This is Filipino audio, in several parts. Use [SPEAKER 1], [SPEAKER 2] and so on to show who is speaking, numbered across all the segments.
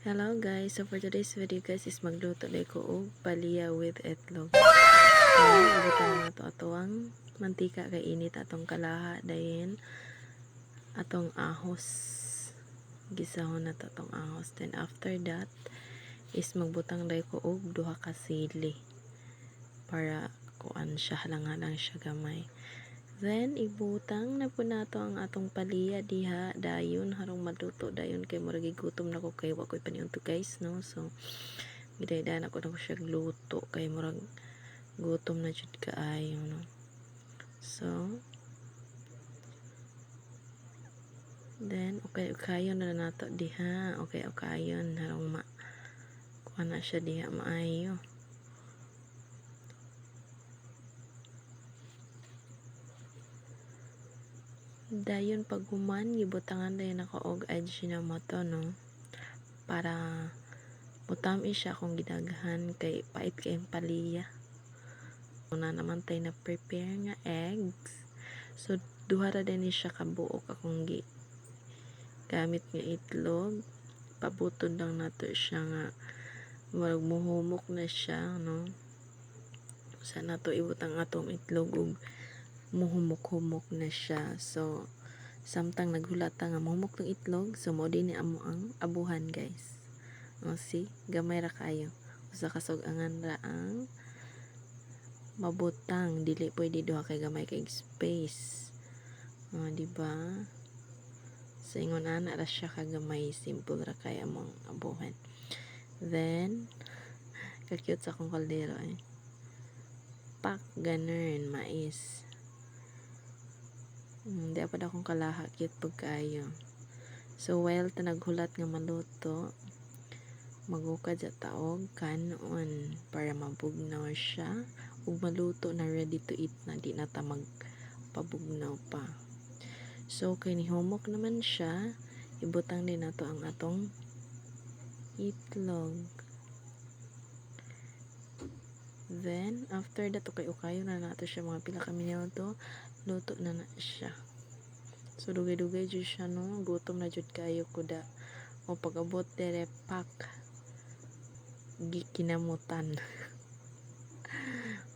[SPEAKER 1] Hello guys, so for today's video guys is magluto na ko og palaya with itlog. Wow! Ibutan na to atuang mantika kay init atong kalaha dayon atong ahos. Gisahon na to atong ahos. Then after that is magbutang dai ko og duha ka sili para kuan siya lang siya gamay. Then ibutang na po nato ang atong palaya diha dayon harong maluto dayon kay murag gutom na ko kay wa koy paniunto guys no. So gidaydahan ako na ko siya gluto kay murag gutom na jud kaayo no. So then okay kayon na nato diha. Okay kayon harong kuan na siya diha maayo. Dayon pag human gibutangan dayon ako og Ajinomoto no para mutami siya kung gidaghan kay pait kay ang palaya. Una naman tayo na prepare nga eggs. So duha ra din siya kabuok akong gamit nga itlog. Pabuton lang nato siya nga muhumok na siya no. Sa nato ibutang atong itlog ug muhumok-humok na siya. So samtang naghulata nga muhumok tong itlog, so mo din ni amo ang abuhan guys. O see, gamay ra kayo. Usa ka sugangan ra ang mabutang, dili pwede duha kay gamay kay space. O di ba? Sa ingon ana ra siya ka gamay, simple ra kay among abuhan. Then ka-cute sa akong kaldero Pak ganun mais. Hindi pa akong kalaha, cute pag kayo. So while tanaghulat nga maluto, magukad sa taog kanon para mabugnaw siya ug maluto na ready to eat na, di na ta magpabugnaw pa. So kay nihumok naman siya, ibutang din nato ang atong itlog. Then after that ukay-ukayo na nato siya mga pila ka minuto, luto na siya. So dugay-dugay jud siya no, gutom na jud kayo kuda. O pag-abot dire pak gikinamutan.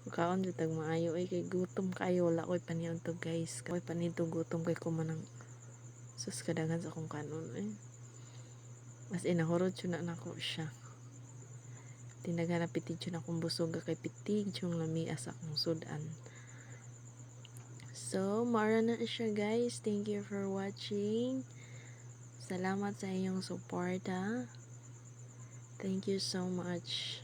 [SPEAKER 1] Kaon jud tag maayo ay kay gutom kayo, wala koy paniyon to guys. Koy panito gutom kay ko manang sus kadaghan sa akong kanon As in nahurot jud na nako siya. Tindagan na pitig jud akong busog kay pitig yung lamias akong sudan. So, mara na siya guys. Thank you for watching. Salamat sa inyong suporta. Thank you so much.